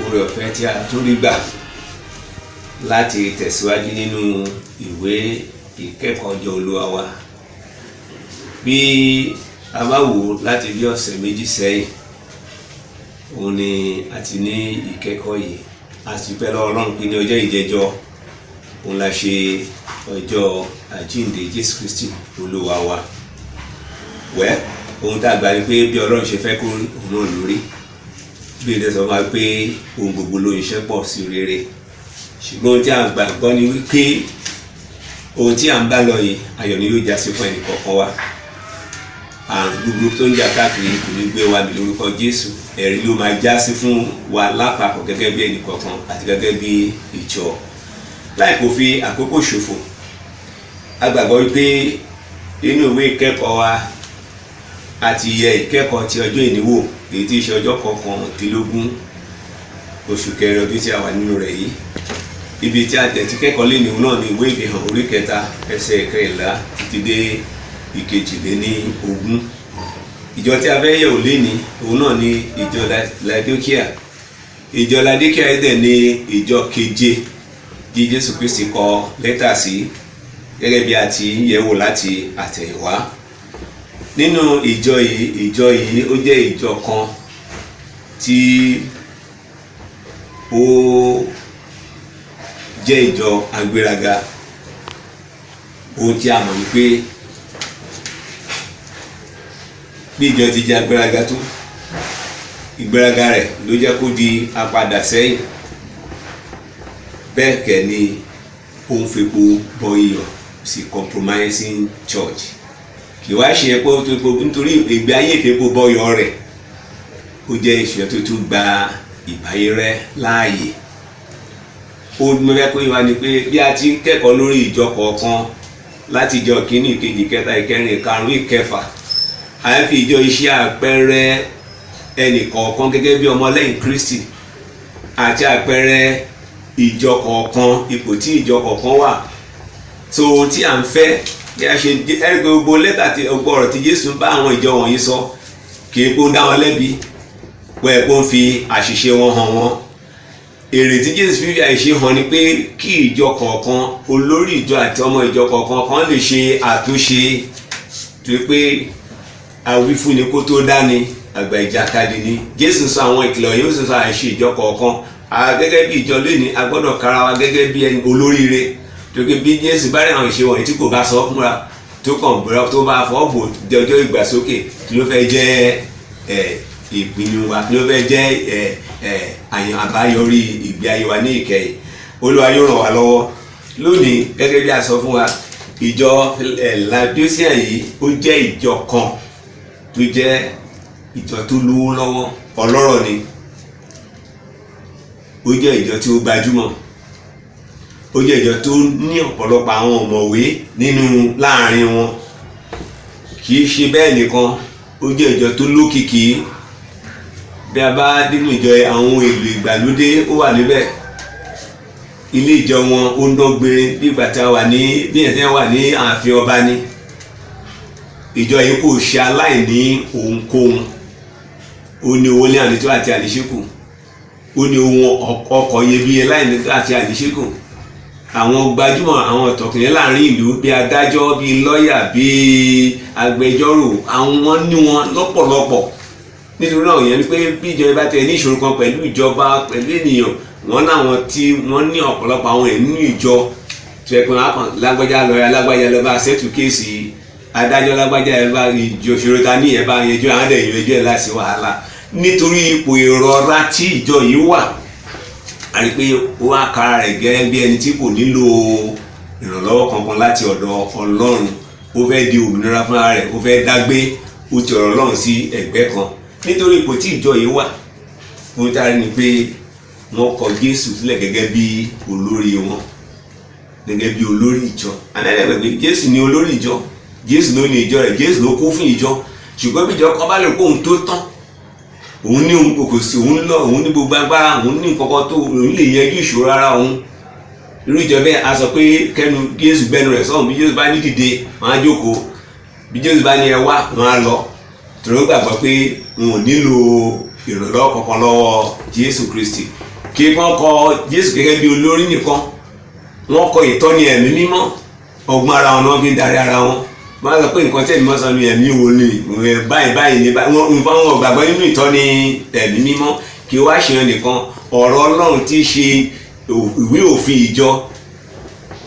oore ọ̀fẹ́ tí a tún rí gbà láti tẹ̀síwájú nínú ìwé ìkẹ́kọ̀ọ́ ọjọ́ Olúwa wa. Bí a bá wò láti bí ọ̀sẹ̀ méjì sẹ́yìn, òun ni a ti ní ìkẹ́kọ̀ọ́ yìí. A sì dúpẹ́ lọ́wọ́ Ọlọ́run pé ní ọjọ́ ìjẹjọ́ òun la ṣe ọjọ́ àjíǹde Jésù Kristi Olúwa wa. Ohun tá a gbà ni pé bí Ọlọ́run ṣe fẹ́ kó òun náà lórí. Bí ilé sọ máa pé ohun gbogbo ló ń ṣe pọ̀ sí rere. Ṣùgbọ́n ohun tí a gbàgbọ́ ni wípé ohun tí a ń bá lọ yìí ayọ̀ ni yóò já sí fún ẹnì kọ̀ọ̀kan wa. Àrùn gbogbo tó ń jà káàkiri kò ní gbé wa mì lórúkọ Jésù. Ẹ̀rí ló máa já sí fún wa lápapọ̀ gẹ́gẹ́ bí ẹnì kọ̀ọ̀kan àti gẹ́gẹ́ bí ìjọ. Láì kò fi àkókò ṣòfò, a gbàgbọ́ wípé nínú ìwé ìkẹ́kọ̀ọ́ wa àti yẹ ìkẹ́kọ̀ọ́ ti ọjọ́ ìníwò èyí tí í ṣe ọjọ́ 19 oṣù kẹrin ọdún tí a wà nínú rẹ̀ yìí. Ibi tí a tẹ̀tí kẹ́kọ̀ọ́ lé nìhun náà ni ìwé ìfihàn orí 3 ẹsẹ̀ 11 títí dé 22. Ìjọ tí a fẹ́ yẹ̀wò léni òun náà ni ìjọ Laodikia. Ìjọ Laodikia dẹ̀ ni ìjọ keje tí Jésù Kristi kọ lẹ́tà sí gẹ́gẹ́ bí a ti yẹ̀wò láti àtẹ̀yìnwá. Nínú ìjọ yìí ó jẹ́ ìjọ kan tí ó jẹ́ ìjọ agbéraga. Ohun tí a mọ̀ ní pé bí ìjọ ti jẹ́ agbéraga tó, ìgbéraga rẹ̀ ló jẹ́ kó di apadà sẹ́yìn. Bẹ́ẹ̀ kẹ́ ni ó ń fepo bọ iyọ̀ sí compromising church. Kì wá ṣe pé ó tó nítorí ìgbé ayé ìfẹ́po bọ́yọ̀ rẹ̀ ó jẹ́ ìṣẹ́ tó tún gba ìbáyé rẹ̀ láàyè. Ó mẹ́fẹ́ kó yíwa ni pé bí a ti ń kẹ́kọ̀ọ́ lórí ìjọ kọ̀ọ̀kan láti ìjọ kìíní, ìkejì, ìkẹta, ìkẹrin, ìkarùn-ún, ìkẹfà, a ń fi ìjọ iṣẹ́ àpẹẹrẹ ẹnì kọ̀ọ̀kan gẹ́gẹ́ bí ọmọlẹ́yìn Kristi àti àpẹẹrẹ ìjọ kọ̀ọ̀kan, ipò tí ìjọ kọ̀ọ̀kan wà. So ohun tí a ń fẹ́ bí a ṣe ẹ̀rí gbogbo lẹ́tà tí ọgbọ́ ọ̀rọ̀ tí Jésù bá àwọn ìjọ wọ̀nyí sọ kì í kó dá wọn lẹ́bi, wọ́n kó ń fi àṣìṣe wọn hàn wọ́n. Èrè tí Jésù fi àṣìṣe hàn ni pé kí ìjọ kọ̀ọ̀kan, olórí ìjọ àti ọmọ ìjọ kọ̀ọ̀kan kan lè ṣe àtúnṣe. Torí pé àwífúnni kó tó dání àgbà ìjàkadì ni. Jésù sọ àwọn ìkìlọ̀ yìí, ó sì sọ àìṣe ìjọ kọ̀ọ̀kan. Gẹ́gẹ́ bí ìjọ lónìí a gbọ́dọ̀ kára wa gẹ́gẹ́ bí olóríire. Torí bí Jésù bá rí àwọn ìṣe wọ̀nyí tí kò bá sọ fúnra tó kàn bẹ̀rẹ̀ tó bá fọ́ bò jọjọ́ ìgbàsókè kí ló fẹ́ jẹ́ ìpinnu wa, kí ló fẹ́ jẹ́ àbáyọrí ìgbé ayé wa ní ìkẹyìn. Olúwa yóò ràn wá lọ́wọ́. Lónìí gẹ́gẹ́ bí a sọ fún wa, ìjọ Laodikia yìí ó jẹ́ ìjọ kan tó jẹ́ ìjọ tó lówó lọ́wọ́, ọlọ́rọ̀ ni. Ó jẹ́ ìjọ tí ó gbajúmọ̀. Ó jẹ́ ìjọ tó ní ọ̀pọ̀lọpọ̀ àwọn ọ̀mọ̀wé nínú láàrin wọn. Kì í ṣe bẹ́ẹ̀ nìkan, ó jẹ́ ìjọ tó lókìkí. Bí a bá nínú ìjọ àwọn èlò ìgbàlódé ó wà níbẹ̀. Ilé ìjọ wọn ó ń dọ́gbére bí ìgbà tí a wà ní bí ẹ̀sẹ̀ wà ní ààfin ọba ní. Ìjọ yìí kò ṣe aláìní ohunkóhun. Ó ní owó ní ànító àti àníṣẹ́kù. Ó ní ohun ọkọ̀ iyebíye láìnító àti àníṣẹ́kù. Àwọn gbajúmọ̀, àwọn ọ̀tọ̀kùnrin láàrin ìlú bí adájọ́, bí lọ́yà, bí agbẹjọ́rò, àwọn ní wọn lọ́pọ̀lọpọ̀. Nítorí náà yẹn ni pé bí ìjọba bá tẹ ní ìṣòro kan pẹ̀lú ìjọba, pẹ̀lú ènìyàn, wọ́n láwọn tí wọ́n ní ọ̀pọ̀lọpọ̀ àwọn ènìyàn nínú ìjọ tó yẹ pé wọ́n á kàn lágbájá lọ́yà lágbájá lọ́ba ṣẹ́tù kéèsì, adájọ́ lágbájá ẹ̀bá ìjọ ìṣòro ta ní ẹ̀bá yẹjọ́ àwọn ẹ̀dẹ̀ ìrẹ́jọ́ ẹ̀ láti wàhálà. Nítorí ipò ìrọ̀ra tí ìjọ yìí wà, a rí pé ó wá kára rẹ̀ gẹ́gẹ́ bí ẹni tí kò nílò ìrànlọ́wọ́ kankan láti ọ̀dọ̀ Ọlọ́run. Ó fẹ́ di òmìnira fúnra rẹ̀, ó fẹ́ dágbé, ó ti ọ̀rọ̀ Ọlọ́run sí ẹ̀gbẹ́ kan. Nítorí ipò tí ìjọ yìí wà, ohun tí a rí ni pé wọ́n kọ Jésù sílẹ̀ gẹ́gẹ́ bí olórí wọn, gẹ́gẹ́ bí olórí ìjọ. Àlẹ́lẹ́gbẹ̀ pé Jésù ni olórí ìjọ, Jésù ló ní ìjọ rẹ̀, Jésù ló kú fún ìjọ. Ṣùgbọ́n bí ìjọ kan bá lè kó ohun tó tán, òun ní ohun kò sí, òun lọ, òun ní gbogbo agbára, òun ní nǹkan kan tó òun lè yanjú ìṣòro ara òun. Irú ìjọ bẹ́ẹ̀ a sọ pé kẹ́nu Jésù gbẹ́nu rẹ̀ sọ́hùn. Bí Jésù bá ní dìde, wọ́n á jókòó. Bí Jésù bá ní ẹ wá, wọ́n á lọ. Tòró gbàgbọ́ pé wọn ò nílò ìrànlọ́wọ́ kankan lọ́wọ́ Jésù Kristi. Kí wọ́n kọ Jésù gẹ́gẹ́ bí olórí nìkan, wọ́n kọ ìtọ́ni ẹ̀mí mímọ́, ọgbọ́n ara wọn náà fi ń darí ara wọn. Wọ́n sọ pé nǹkan tí ẹ̀mí mímọ́ sọ ní ẹ̀mí wo ni báyìí ní báyìí, wọ́n gbàgbọ́ nínú ìtọ́ni ẹ̀mí mímọ́. Kí wá ṣe nìkan, ọ̀rọ̀ Ọlọ́run tí ṣe ìwé òfin ìjọ,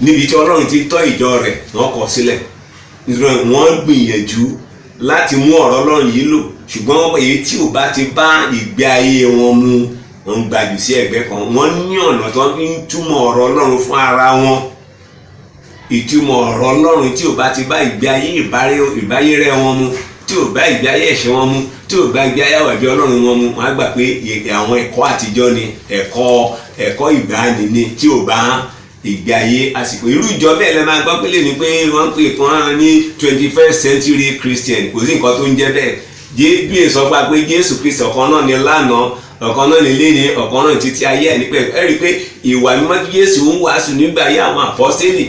níbi tí Ọlọ́run ti tọ́ ìjọ rẹ̀ wọ́n kọ sílẹ̀. Wọ́n gbìyànjú láti mú ọ̀rọ̀ Ọlọ́run yìí lò, ṣùgbọ́n èyí tí ò bá ti bá ìgbé ayé wọn mu wọ́n ń gbàjù sí ẹ̀gbẹ́ kan. Wọ́n ní ọ̀nà tó fi ń túmọ̀ ọ̀rọ̀ Ọlọ́run fún ara wọn. Ìtumọ̀ ọ̀rọ̀ Ọlọ́run tí ò bá ti bá ìgbé ayé ìbáyérẹ́ wọn mu, tí ò bá ìgbé ayé ẹ̀ṣẹ̀ wọn mu, tí ò bá ìgbé ayé àwàbí Ọlọ́run wọn mu, wọ́n á gbà pé àwọn ẹ̀kọ́ àtijọ́ ni, ẹ̀kọ́ ìgbàanì ni, tí ò bá ìgbé ayé àsìkò. Irú ìjọ bẹ́ẹ̀ lẹ́ máa gbọ́ pé lè ní pé wọ́n ń pè kan ní 21st century Christian. Kò sí nǹkan tó ń jẹ́ bẹ́ẹ̀. Bí èso gba pé Jésù Kristi ọ̀kan náà ni lánàá, ọ̀kan náà ni léni, ọ̀kan náà títí ayé ẹ̀ nípẹ́. Ẹ rí i pé ìwà mímọ́ tí Jésù ń wàásù nígbà ayé àwọn àpọ́sítélì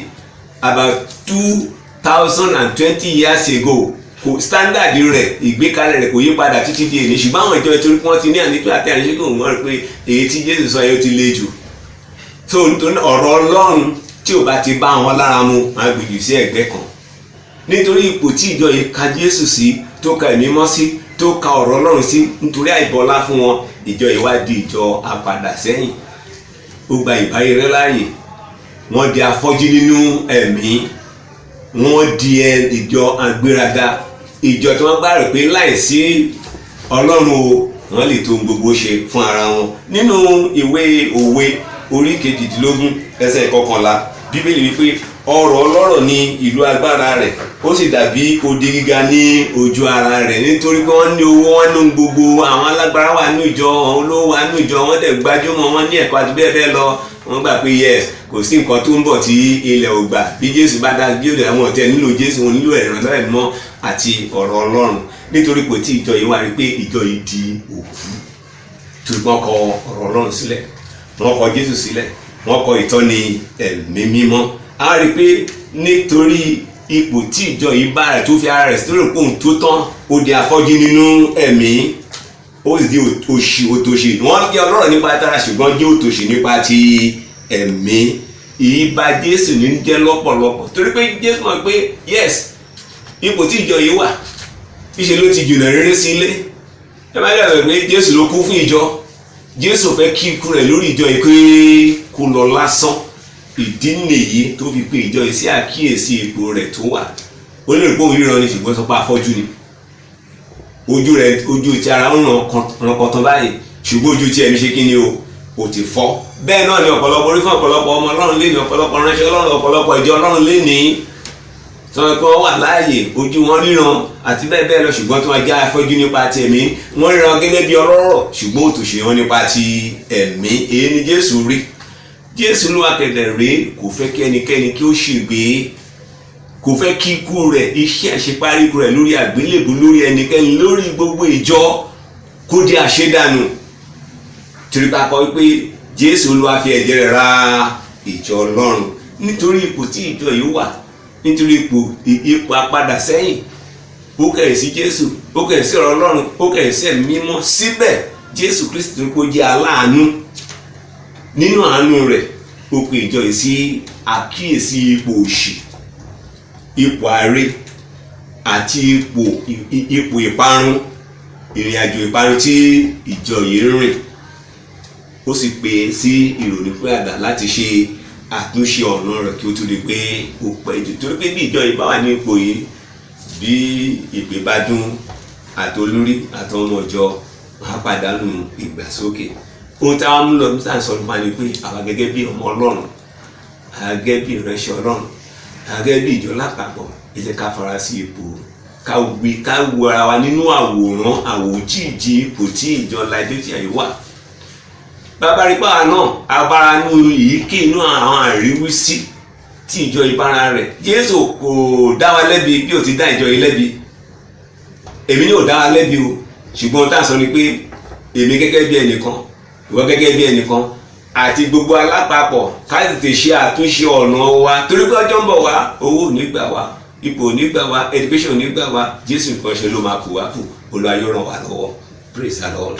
about 2020 years ago, standard rẹ̀, ìgbékalẹ̀ rẹ̀ kò yí padà títí di èní. Ṣùgbọ́n àwọn ìjọ ìtorí wọ́n ti ní àníkú àti àníṣekò wọ́n rí pé èyí tí Jésù sọ yẹn ó ti le jù. So nítorí ọ̀rọ̀ Ọlọ́run tí ò bá ti bá wọn lára mu, wọ́n á gbèjì sí ẹ̀gbẹ́ kan. Nítorí ipò tí ìjọ yìí ka Jésù sí, tó ka ẹ̀mí mọ́ sí, tó ka ọ̀rọ̀ Ọlọ́run sí, nítorí àìbọlá fún wọn, ìjọ yìí wá di ìjọ apàdà sẹ́yìn. Ó gba ìbáyérẹ́ láàyè, wọ́n di afọ́jú nínú ẹ̀mí, wọ́n di ìjọ agbéraga, ìjọ tí wọ́n gbà rẹ̀ pé láìsí Ọlọ́run o wọ́n lè tó gbogbo ṣe fún ara wọn. Nínú ìwé Òwe orí 18 ẹsẹ̀ 11, Bíbélì wípé ọrọ̀ ọlọ́rọ̀ ni ìlú agbára rẹ̀, ó sì dàbí odi gíga ní ojú ara rẹ̀. Nítorí pé wọ́n ní owó, wọ́n ní gbogbo, àwọn alágbára wà ní ìjọ, àwọn olówó wà ní ìjọ, wọ́n dẹ̀ gbajúmọ̀, wọ́n ní ẹ̀kọ́ àti bẹ́ẹ̀ bẹ́ẹ̀ lọ. Wọ́n gbà pé yes, kò sí nǹkan tó ń bọ̀ tí ilẹ̀ ò gbà. Bí Jésù bá dá bí ó dẹ̀ àwọn ọ̀tẹ̀ nílò Jésù, wọn nílò ìrànlọ́wọ́ ẹ̀mí mọ́ àti ọ̀rọ̀ Ọlọ́run. Nítorí pé tí ìjọ yìí wá rí pé ìjọ yìí di òkú, tí wọ́n kọ ọ̀rọ̀ Ọlọ́run sílẹ̀, wọ́n kọ Jésù sílẹ̀, wọ́n kọ ìtọ́ni ẹ̀mí mímọ́. A rí pé nítorí ipò tí ìjọ yìí bá rẹ̀ tó fi ara rẹ̀ sí lórí pòun tó tán, ó di afọ́jú nínú ẹ̀mí, ó sì di òtòṣì. Wọ́n jẹ́ ọlọ́rọ̀ nípa tara ṣùgbọ́n jẹ́ òtòṣì nípa ti ẹ̀mí. Ìbá Jésù ní jẹ́ lọ́pọ̀lọpọ̀, torí pé Jésù mọ̀ pé yes, ipò tí ìjọ yìí wà, ìṣe ló ti jùnà rere sí ilé. Ẹ má dàgbà pé Jésù ló kú fún ìjọ. Jésù fẹ́ kí ikú rẹ̀ lórí ìjọ yìí pé kó lọ lásán. Ìdí nìyí tó fi pé ìjọ yìí sí àkíyèsí ipò rẹ̀ tó wà. Ó lè gbóhùn ríran ni ṣùgbọ́n sọ pé afọ́jú ni. Ojú ti ara ń ràn kọ̀tàn báyìí, ṣùgbọ́n ojú tí ẹ̀mí ṣe kí ni o ti fọ́. Bẹ́ẹ̀ náà ni ọ̀pọ̀lọpọ̀ orí fún ọ̀pọ̀lọpọ̀ ọmọ Ọlọ́run lé ní, ọ̀pọ̀lọpọ̀ ránṣẹ́ Ọlọ́run, ọ̀pọ̀lọpọ̀ ìjọ Ọlọ́run lé ní. Sọ pé wọ́n wà láàyè, ojú wọn ríran àti bẹ́ẹ̀ bẹ́ẹ̀ lọ, ṣùgbọ́n tí wọ́n já afọ́jú nípa ti ẹ̀mí. Wọ́n ríran gẹ́gẹ́ bí ọlọ́rọ̀, ṣùgbọ́n òtòṣì wọn nípa ti ẹ̀mí. Èyí ni Jésù rí. Jésù ló wá kẹ̀dẹ̀ rí, kò fẹ́ kí ẹnikẹ́ni kí ó ṣègbé, kò fẹ́ kí ikú rẹ̀, iṣẹ́ àṣeparí ikú rẹ̀ lórí àgbélébùú, lórí ẹnikẹ́ni, lórí gbogbo ìjọ kó di àṣedànù. Torí pa kọ wípé Jésù ló wá fi ẹ̀jẹ̀ rẹ̀ ra ìjọ Ọlọ́run. Nítorí ipò tí ìjọ yìí wà, nítorí ipò apádà sẹ́yìn, ó kẹ̀rì sí Jésù, ó kẹ̀rì sí ọ̀rọ̀ Ọlọ́run, ó kẹ̀rì sí ẹ̀mí mímọ́. Síbẹ̀ Jésù Kristi tó kó jẹ́ aláàánú, nínú àánú rẹ̀ ó pe ìjọ yìí sí àkíyèsí ipò òṣì, ipò àárẹ̀ àti ipò ìparun, ìrìn àjò ìparun tí ìjọ yìí rìn. Ó sì pè sí ìrònúpìwàdà láti ṣe àtúnṣe ọ̀nà rẹ̀ kí ó tó di pé ó pẹ́ jù. Torí pé bí ìjọ yìí bá wà ní ipò yìí, bí ìpè bá dún àtolórí àtọmọ ìjọ máa pàdánù ìgbàsókè. Ohun tí a mú lọ bí sáà ń sọ nípa ni pé àwa gẹ́gẹ́ bí ọmọ Ọlọ́run, àwa gẹ́gẹ́ bí ìránṣẹ́ Ọlọ́run, àwa gẹ́gẹ́ bí ìjọ lápapọ̀, ẹ jẹ́ ká fara sí ipò, ká wo ara wa nínú àwòrán àwòjíji ipò tí ìjọ Laodikia yìí wà. Bàbá rí pàwọn náà abára nú yìí kí inú àwọn àríwísí tí ìjọ ìbára rẹ̀. Jésù kò dá wa lẹ́bi bí ó ti dá ìjọ yìí lẹ́bi. Èmi ní ò dá wa lẹ́bi o, ṣùgbọ́n tá à ń sọ ni pé èmi gẹ́gẹ́ bí ẹnìkan, ìwọ gẹ́gẹ́ bí ẹnìkan, àti gbogbo alápapọ̀ ká tètè ṣe àtúnṣe ọ̀nà wa. Torí pé ọjọ́ ń bọ̀ wá, owó ò ní gbà wá, ipò ò ní gbà wá, education ò ní gbà wá, Jésù nǹkan ṣe ló máa kù wá kù. Olúwa yóò ràn wá lọ́wọ́. Praise the Lord.